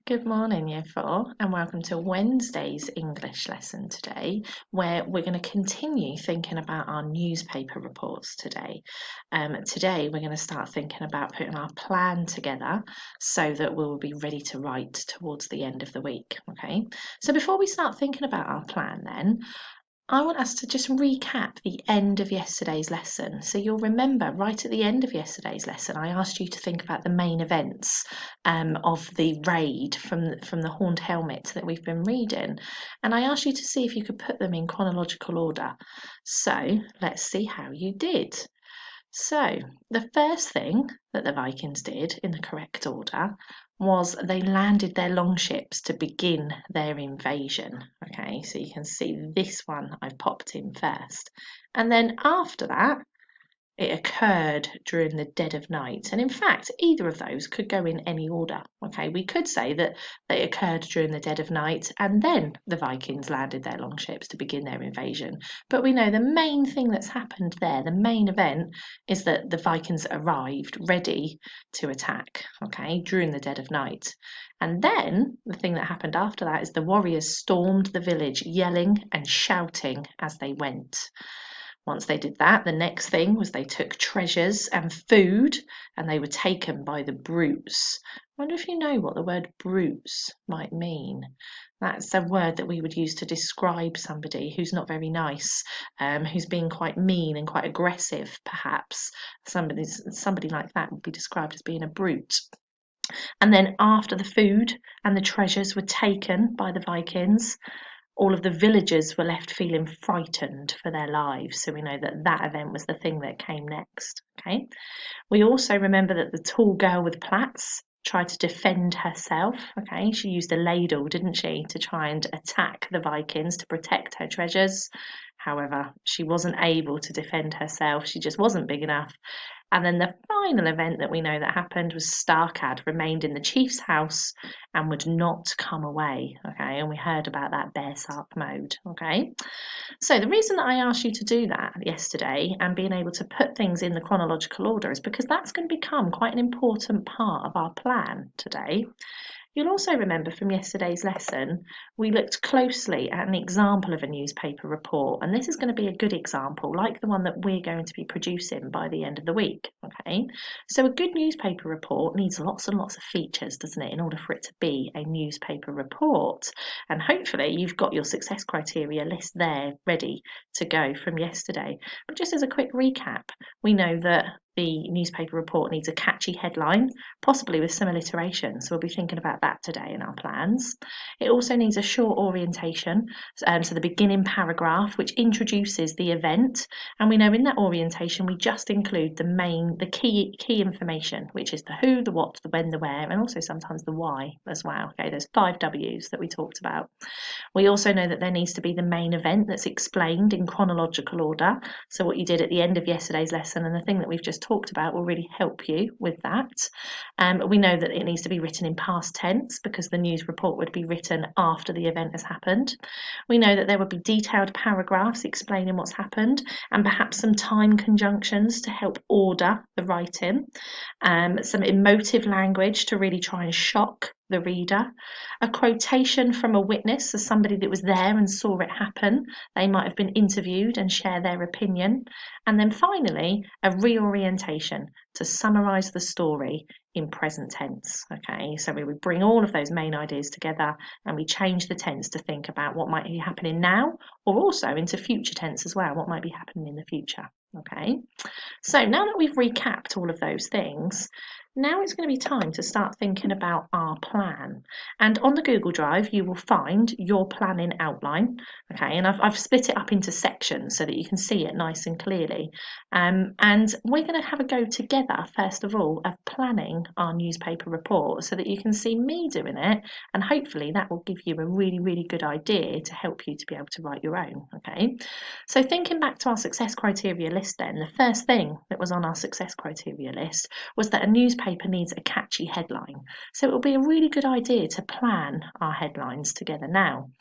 Good morning, Year 4, and welcome to Wednesday's English lesson today, where we're going to continue thinking about our newspaper reports today. Today, we're going to start thinking about putting our plan together so that we'll be ready to write towards the end of the week. Okay, so before we start thinking about our plan, then, I want us to just recap the end of yesterday's lesson. So you'll remember right at the end of yesterday's lesson, I asked you to think about the main events of the raid from the Horned Helmet that we've been reading. And I asked you to see if you could put them in chronological order. So let's see how you did. So the first thing that the Vikings did in the correct order was they landed their longships to begin their invasion. Okay, so you can see this one I've popped in first. And then after that, it occurred during the dead of night. And in fact, either of those could go in any order. Okay, we could say that they occurred during the dead of night and then the Vikings landed their longships to begin their invasion. But we know the main thing that's happened there, the main event, is that the Vikings arrived ready to attack, okay, during the dead of night. And then the thing that happened after that is the warriors stormed the village, yelling and shouting as they went. Once they did that, the next thing was they took treasures and food and they were taken by the brutes. I wonder if you know what the word brutes might mean. That's a word that we would use to describe somebody who's not very nice, who's being quite mean and quite aggressive, perhaps. Somebody like that would be described as being a brute. And then after the food and the treasures were taken by the Vikings, all of the villagers were left feeling frightened for their lives. So we know that that event was the thing that came next. Okay. We also remember that the tall girl with plaits tried to defend herself. Okay, she used a ladle, didn't she, to try and attack the Vikings to protect her treasures. However, she wasn't able to defend herself. She just wasn't big enough. And then the final event that we know that happened was Starcad remained in the chief's house and would not come away. Okay, and we heard about that bear sark mode. Okay, so the reason that I asked you to do that yesterday and being able to put things in the chronological order is because that's going to become quite an important part of our plan today. You'll also remember from yesterday's lesson, we looked closely at an example of a newspaper report, and this is going to be a good example, like the one that we're going to be producing by the end of the week. Okay, so a good newspaper report needs lots and lots of features, doesn't it, in order for it to be a newspaper report? And hopefully you've got your success criteria list there ready to go from yesterday. But just as a quick recap, we know that the newspaper report needs a catchy headline, possibly with some alliteration. So we'll be thinking about that today in our plans. It also needs a short orientation, so the beginning paragraph, which introduces the event. And we know in that orientation, we just include the key information, which is the who, the what, the when, the where, and also sometimes the why as well. Okay, there's 5 W's that we talked about. We also know that there needs to be the main event that's explained in chronological order. So what you did at the end of yesterday's lesson and the thing that we've just talked about will really help you with that. We know that it needs to be written in past tense because the news report would be written after the event has happened. We know that there would be detailed paragraphs explaining what's happened and perhaps some time conjunctions to help order the writing. Some emotive language to really try and shock the reader, a quotation from a witness, so somebody that was there and saw it happen. They might have been interviewed and share their opinion. And then finally, a reorientation to summarise the story in present tense. Okay, so we would bring all of those main ideas together and we change the tense to think about what might be happening now or also into future tense as well, what might be happening in the future. Okay, so now that we've recapped all of those things, now it's going to be time to start thinking about our plan. And on the Google Drive, you will find your planning outline. Okay, and I've split it up into sections so that you can see it nice and clearly. And we're going to have a go together, first of all, of planning our newspaper report so that you can see me doing it. And hopefully that will give you a really, really good idea to help you to be able to write your own. Okay, so thinking back to our success criteria list then, the first thing that was on our success criteria list was that a newspaper newspaper needs a catchy headline. So it will be a really good idea to plan our headlines together now.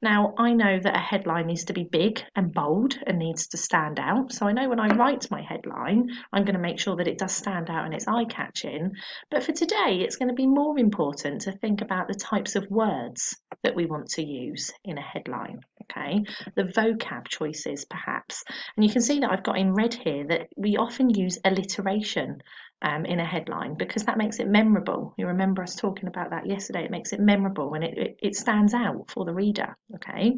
Now, I know that a headline needs to be big and bold and needs to stand out. So I know when I write my headline, I'm going to make sure that it does stand out and it's eye-catching. But for today, it's going to be more important to think about the types of words that we want to use in a headline, okay? The vocab choices, perhaps. And you can see that I've got in red here that we often use alliteration in a headline because that makes it memorable. You remember us talking about that yesterday. It makes it memorable and it stands out for the reader, okay?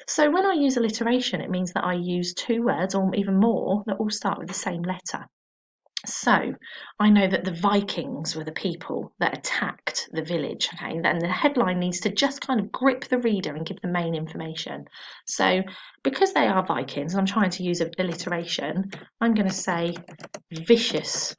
So when I use alliteration, it means that I use two words or even more that all start with the same letter. So I know that the Vikings were the people that attacked the village, okay? And the headline needs to just kind of grip the reader and give the main information. So because they are Vikings, and I'm trying to use alliteration, I'm going to say vicious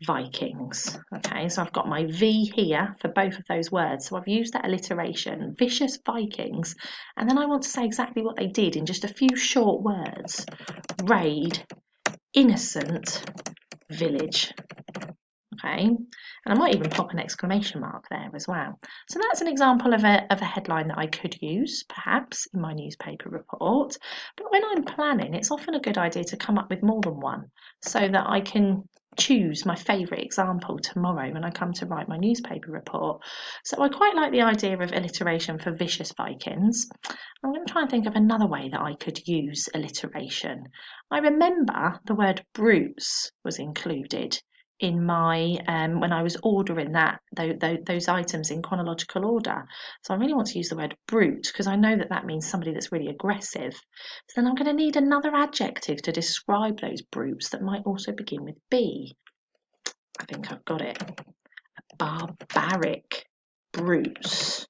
Vikings, okay? So I've got my V here for both of those words. So I've used that alliteration, vicious Vikings, and then I want to say exactly what they did in just a few short words. Raid innocent village, okay? And I might even pop an exclamation mark there as well. So that's an example of a headline that I could use perhaps in my newspaper report. But when I'm planning, it's often a good idea to come up with more than one so that I can choose my favourite example tomorrow when I come to write my newspaper report. So I quite like the idea of alliteration for vicious Vikings. I'm going to try and think of another way that I could use alliteration. I remember the word brutes was included in my when I was ordering those items in chronological order. So I really want to use the word brute because I know that means somebody that's really aggressive. So then I'm going to need another adjective to describe those brutes that might also begin with B. I think I've got it. Barbaric brutes.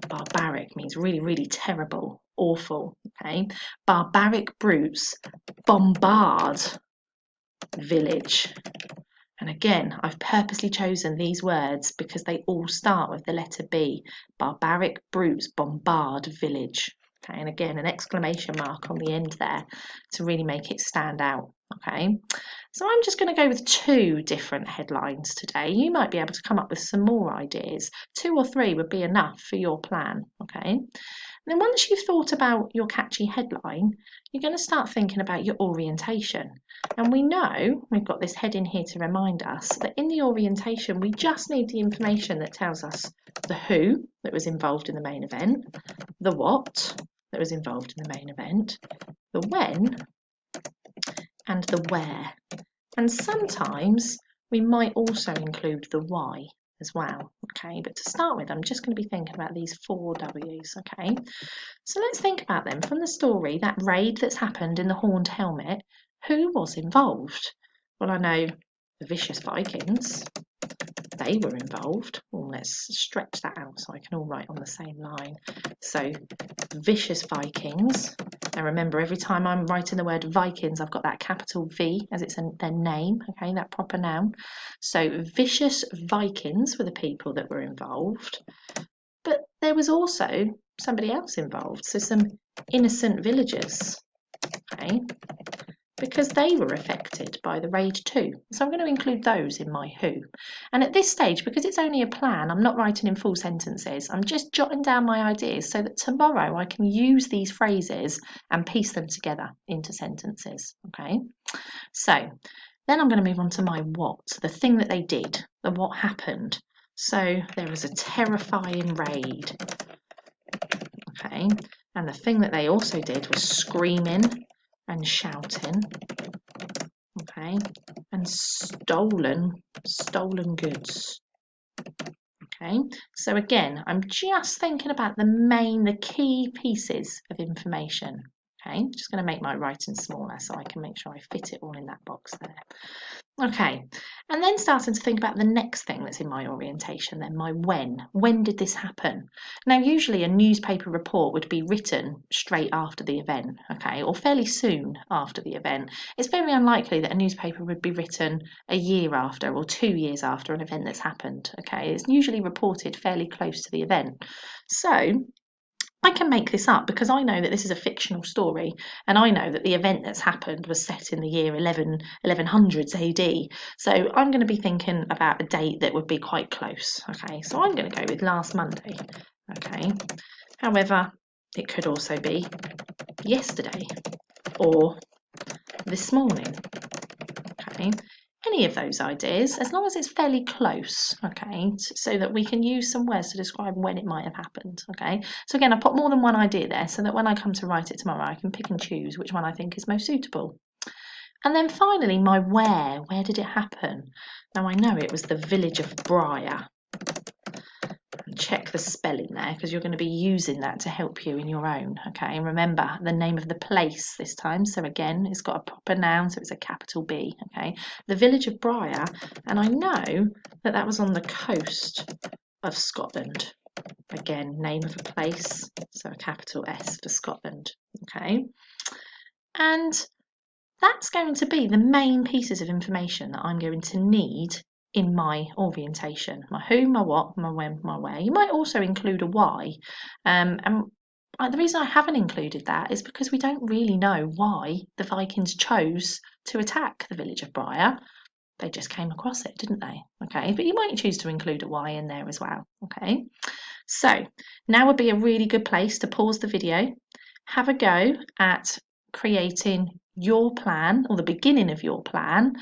Barbaric means really, really terrible, awful, okay? Barbaric brutes bombard village. And again, I've purposely chosen these words because they all start with the letter B. Barbaric brutes bombard village. Okay, and again, an exclamation mark on the end there to really make it stand out. Okay, so I'm just going to go with two different headlines today. You might be able to come up with some more ideas. 2 or 3 would be enough for your plan. Okay. And then once you've thought about your catchy headline, you're going to start thinking about your orientation. And we know, we've got this heading here to remind us, that in the orientation we just need the information that tells us the who that was involved in the main event, the what that was involved in the main event, the when, and the where. And sometimes we might also include the why as well, okay? But to start with, I'm just going to be thinking about these 4 W's, okay? So let's think about them. From the story, that raid that's happened in the Horned Helmet, who was involved? Well, I know the vicious Vikings, they were involved. Well, let's stretch that out so I can all write on the same line. So, vicious Vikings. Now remember, every time I'm writing the word Vikings, I've got that capital V as it's their name, okay, that proper noun. So, vicious Vikings were the people that were involved. But there was also somebody else involved, so some innocent villagers, okay, because they were affected by the raid too. So I'm going to include those in my who. And at this stage, because it's only a plan, I'm not writing in full sentences. I'm just jotting down my ideas so that tomorrow I can use these phrases and piece them together into sentences, okay? So then I'm going to move on to my what, the thing that they did, the what happened. So there was a terrifying raid, okay? And the thing that they also did was screaming and shouting, okay, and stolen goods, okay. So again, I'm just thinking about the key pieces of information, okay. Just going to make my writing smaller so I can make sure I fit it all in that box there. Okay, and then starting to think about the next thing that's in my orientation, then my when. When did this happen? Now, usually a newspaper report would be written straight after the event, okay, or fairly soon after the event. It's very unlikely that a newspaper would be written a year after or 2 years after an event that's happened, okay. It's usually reported fairly close to the event. So I can make this up because I know that this is a fictional story, and I know that the event that's happened was set in the year 1100s AD. So I'm going to be thinking about a date that would be quite close. Okay, so I'm going to go with last Monday. Okay, however, it could also be yesterday or this morning. Okay, any of those ideas, as long as it's fairly close, okay, so that we can use some words to describe when it might have happened. Okay, so again, I put more than one idea there so that when I come to write it tomorrow, I can pick and choose which one I think is most suitable. And then finally, my where did it happen? Now I know it was the village of Briar. Check the spelling there because you're going to be using that to help you in your own. Okay, and remember the name of the place this time. So again, it's got a proper noun, so it's a capital B. Okay, the village of Briar, and I know that that was on the coast of Scotland. Again, name of a place, so a capital S for Scotland. Okay, and that's going to be the main pieces of information that I'm going to need in my orientation. My who, my what, my when, my where. You might also include a why. And the reason I haven't included that is because we don't really know why the Vikings chose to attack the village of Briar. They just came across it, didn't they? Okay, but you might choose to include a why in there as well. Okay, so now would be a really good place to pause the video, have a go at creating your plan or the beginning of your plan,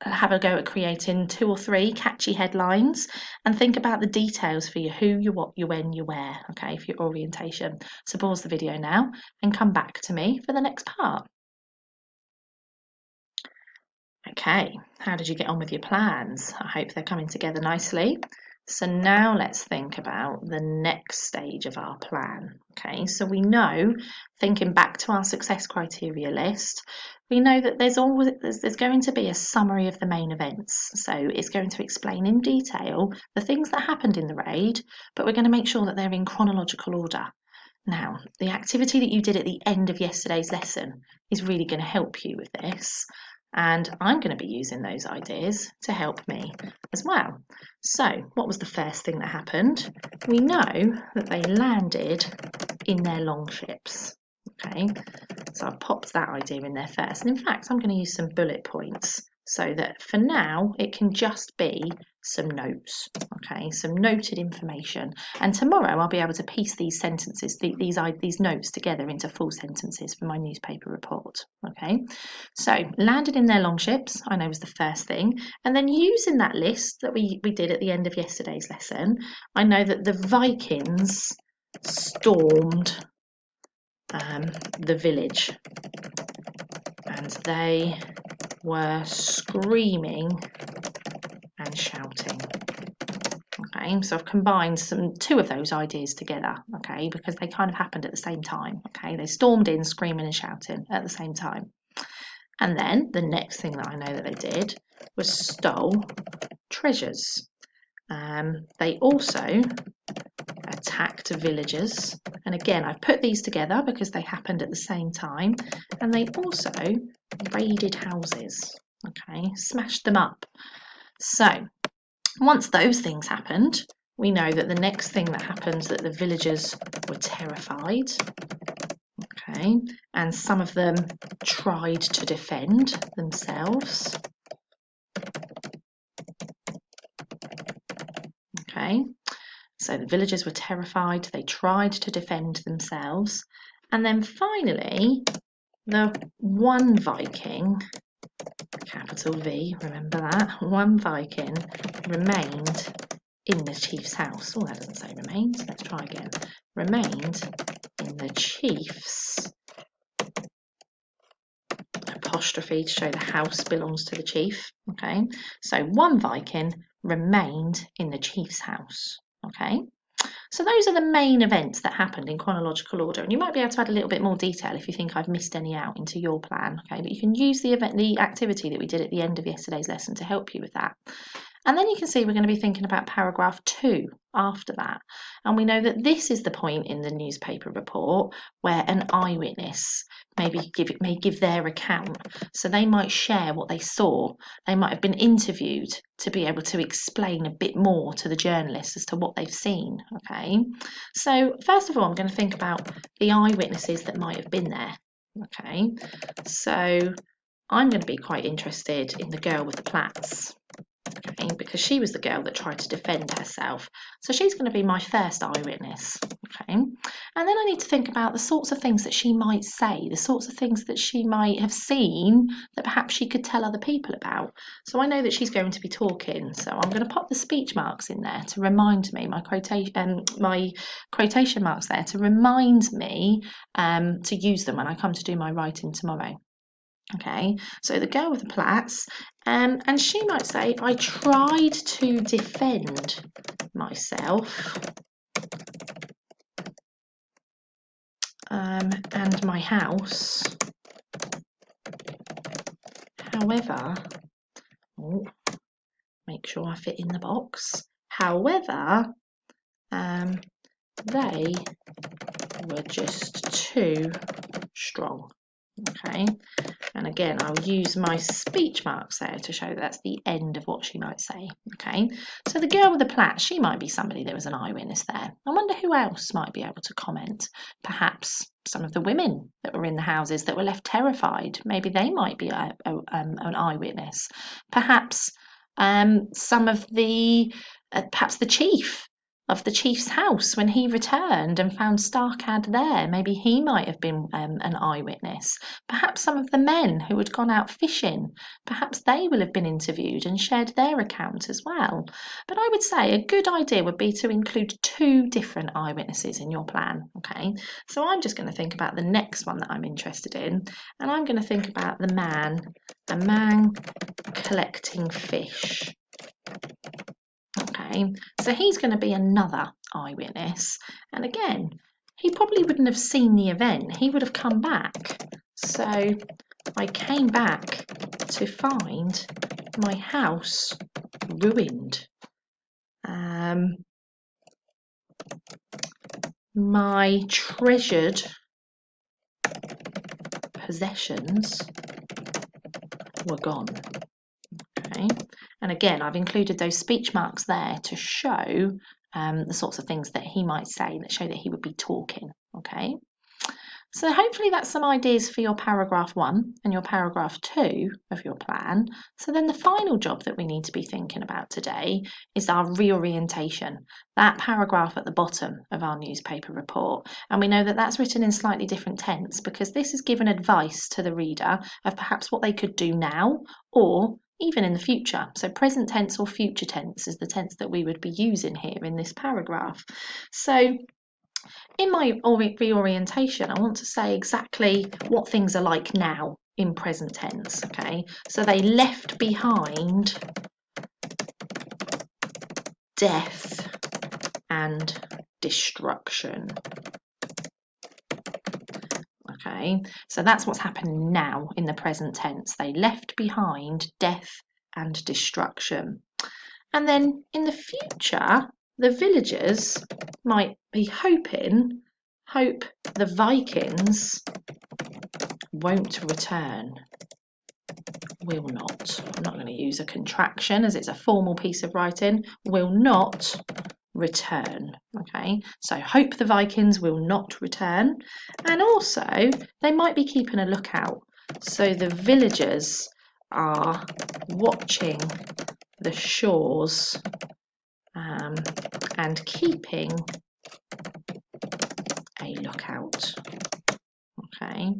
have a go at creating 2 or 3 catchy headlines and think about the details for your who, your what, your when, your where, okay, for your orientation. So pause the video now and come back to me for the next part. Okay, how did you get on with your plans? I hope they're coming together nicely. So now let's think about the next stage of our plan. Okay, so we know, thinking back to our success criteria list, we know that there's going to be a summary of the main events. So it's going to explain in detail the things that happened in the raid, but we're going to make sure that they're in chronological order. Now, the activity that you did at the end of yesterday's lesson is really going to help you with this. And I'm going to be using those ideas to help me as well. So, what was the first thing that happened? We know that they landed in their longships. Okay, so I popped that idea in there first. And in fact, I'm going to use some bullet points so that for now it can just be some notes, okay, some noted information. And tomorrow I'll be able to piece these sentences, these notes together into full sentences for my newspaper report, okay. So landed in their longships, I know was the first thing. And then using that list that we did at the end of yesterday's lesson, I know that the Vikings stormed the village and they were screaming and shouting. Okay, so I've combined 2 of those ideas together, okay, because they kind of happened at the same time. Okay, they stormed in screaming and shouting at the same time. And then the next thing that I know that they did was stole treasures. They also attacked villagers, and again I've put these together because they happened at the same time, and they also raided houses, okay, smashed them up. So once those things happened, we know that the next thing that happens that the villagers were terrified, okay, and some of them tried to defend themselves. Okay, so the villagers were terrified, they tried to defend themselves, and then finally the one Viking, capital V, remember that, one Viking remained in the chief's house. Oh, that doesn't say remained, let's try again. Remained in the chief's, apostrophe to show the house belongs to the chief, okay. So one Viking remained in the chief's house, okay. So those are the main events that happened in chronological order, and you might be able to add a little bit more detail if you think I've missed any out into your plan, okay, but you can use the activity that we did at the end of yesterday's lesson to help you with that. And then you can see we're going to be thinking about paragraph 2 after that. And we know that this is the point in the newspaper report where an eyewitness may give their account. So they might share what they saw. They might have been interviewed to be able to explain a bit more to the journalists as to what they've seen. Okay, so first of all, I'm going to think about the eyewitnesses that might have been there. Okay, so I'm going to be quite interested in the girl with the plaits. Okay, because she was the girl that tried to defend herself. So she's going to be my first eyewitness. Okay, and then I need to think about the sorts of things that she might say, the sorts of things that she might have seen that perhaps she could tell other people about. So I know that she's going to be talking. So I'm going to pop the speech marks in there to remind me, my quotation marks there to remind me to use them when I come to do my writing tomorrow. Okay, so the girl with the plaits, and she might say, I tried to defend myself and my house. However, make sure I fit in the box. However, they were just too strong. Okay, and again, I'll use my speech marks there to show that's the end of what she might say. Okay, so the girl with the plaits, she might be somebody that was an eyewitness there. I wonder who else might be able to comment. Perhaps some of the women that were in the houses that were left terrified. Maybe they might be an eyewitness. Perhaps some of perhaps the chief of the chief's house when he returned and found Starcad there. Maybe he might have been an eyewitness. Perhaps some of the men who had gone out fishing, perhaps they will have been interviewed and shared their account as well. But I would say a good idea would be to include 2 different eyewitnesses in your plan. Okay, so I'm just going to think about the next one that I'm interested in, and I'm going to think about a man collecting fish. Okay, so he's going to be another eyewitness, and again, he probably wouldn't have seen the event. He would have come back. So I came back to find my house ruined. My treasured possessions were gone. Okay, and again, I've included those speech marks there to show the sorts of things that he might say that show that he would be talking. Okay, so hopefully that's some ideas for your paragraph 1 and your paragraph 2 of your plan. So then the final job that we need to be thinking about today is our reorientation, that paragraph at the bottom of our newspaper report. And we know that that's written in slightly different tense because this is given advice to the reader of perhaps what they could do now or even in the future. So present tense or future tense is the tense that we would be using here in this paragraph. So in my reorientation, I want to say exactly what things are like now in present tense. Okay, so they left behind death and destruction. Okay, so that's what's happening now in the present tense. They left behind death and destruction. And then in the future, the villagers might be hope the Vikings won't return. Will not. I'm not going to use a contraction as it's a formal piece of writing. Will not return. Okay, so hope the Vikings will not return. And also, they might be keeping a lookout. So the villagers are watching the shores and keeping a lookout. Okay,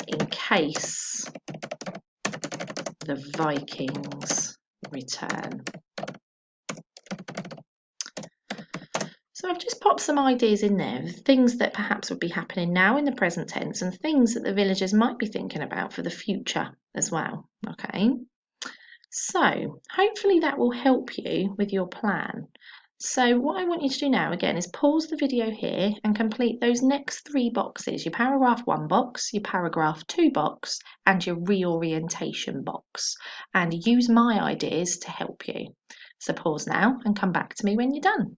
in case the Vikings return. So I've just popped some ideas in there, things that perhaps would be happening now in the present tense and things that the villagers might be thinking about for the future as well. Okay, so hopefully that will help you with your plan. So what I want you to do now again is pause the video here and complete those next 3 boxes, your paragraph 1 box, your paragraph 2 box and your reorientation box, and use my ideas to help you. So pause now and come back to me when you're done.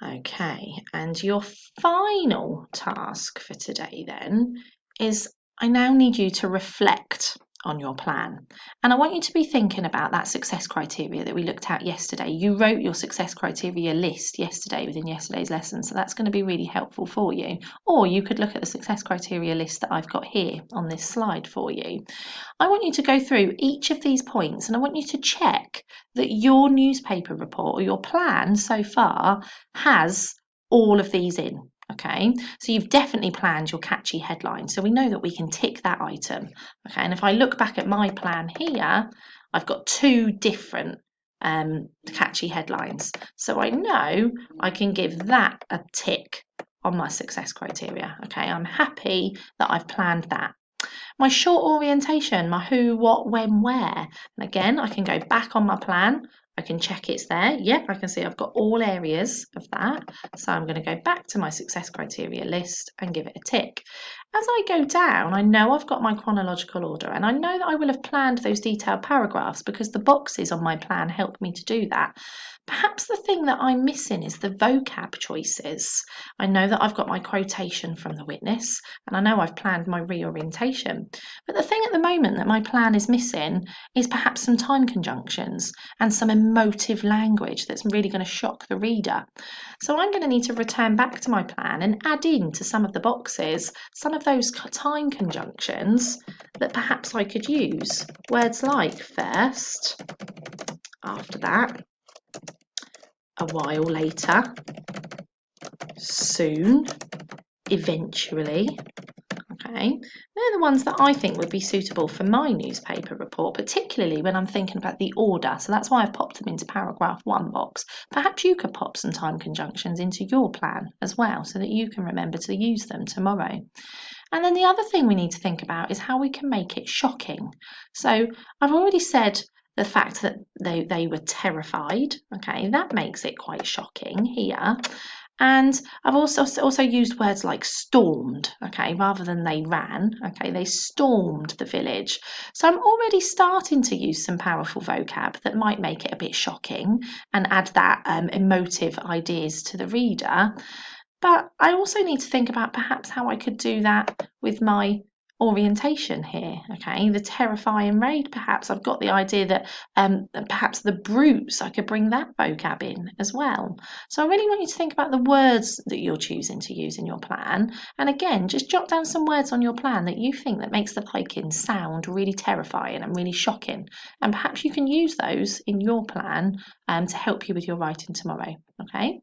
Okay, and your final task for today then is I now need you to reflect on your plan. And I want you to be thinking about that success criteria that we looked at yesterday. You wrote your success criteria list yesterday within yesterday's lesson, so that's going to be really helpful for you. Or you could look at the success criteria list that I've got here on this slide for you. I want you to go through each of these points and I want you to check that your newspaper report or your plan so far has all of these in. Okay, so you've definitely planned your catchy headline. So we know that we can tick that item. Okay, and if I look back at my plan here, I've got two different catchy headlines. So I know I can give that a tick on my success criteria. Okay, I'm happy that I've planned that. My short orientation, my who, what, when, where. And again, I can go back on my plan. I can check it's there. Yep, I can see I've got all areas of that. So I'm going to go back to my success criteria list and give it a tick. As I go down, I know I've got my chronological order and I know that I will have planned those detailed paragraphs because the boxes on my plan help me to do that. Perhaps the thing that I'm missing is the vocab choices. I know that I've got my quotation from the witness and I know I've planned my reorientation. But the thing at the moment that my plan is missing is perhaps some time conjunctions and some emotive language that's really going to shock the reader. So I'm going to need to return back to my plan and add in to some of the boxes some of those time conjunctions that perhaps I could use. Words like first, after that, a while later, soon, eventually. Okay, they're the ones that I think would be suitable for my newspaper report, particularly when I'm thinking about the order. So that's why I've popped them into paragraph 1 box. Perhaps you could pop some time conjunctions into your plan as well so that you can remember to use them tomorrow. And then the other thing we need to think about is how we can make it shocking. So I've already said the fact that they were terrified. Okay, that makes it quite shocking here. And I've also used words like stormed, okay, rather than they ran, okay, they stormed the village. So I'm already starting to use some powerful vocab that might make it a bit shocking and add that emotive ideas to the reader. But I also need to think about perhaps how I could do that with my orientation here, okay, the terrifying raid. Perhaps I've got the idea that perhaps the brutes, I could bring that vocab in as well. So I really want you to think about the words that you're choosing to use in your plan, and again just jot down some words on your plan that you think that makes the Viking sound really terrifying and really shocking, and perhaps you can use those in your plan to help you with your writing tomorrow. Okay,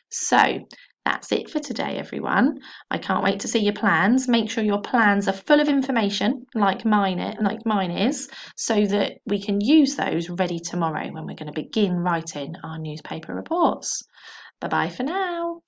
so that's it for today, everyone. I can't wait to see your plans. Make sure your plans are full of information, like mine is, so that we can use those ready tomorrow when we're going to begin writing our newspaper reports. Bye bye for now.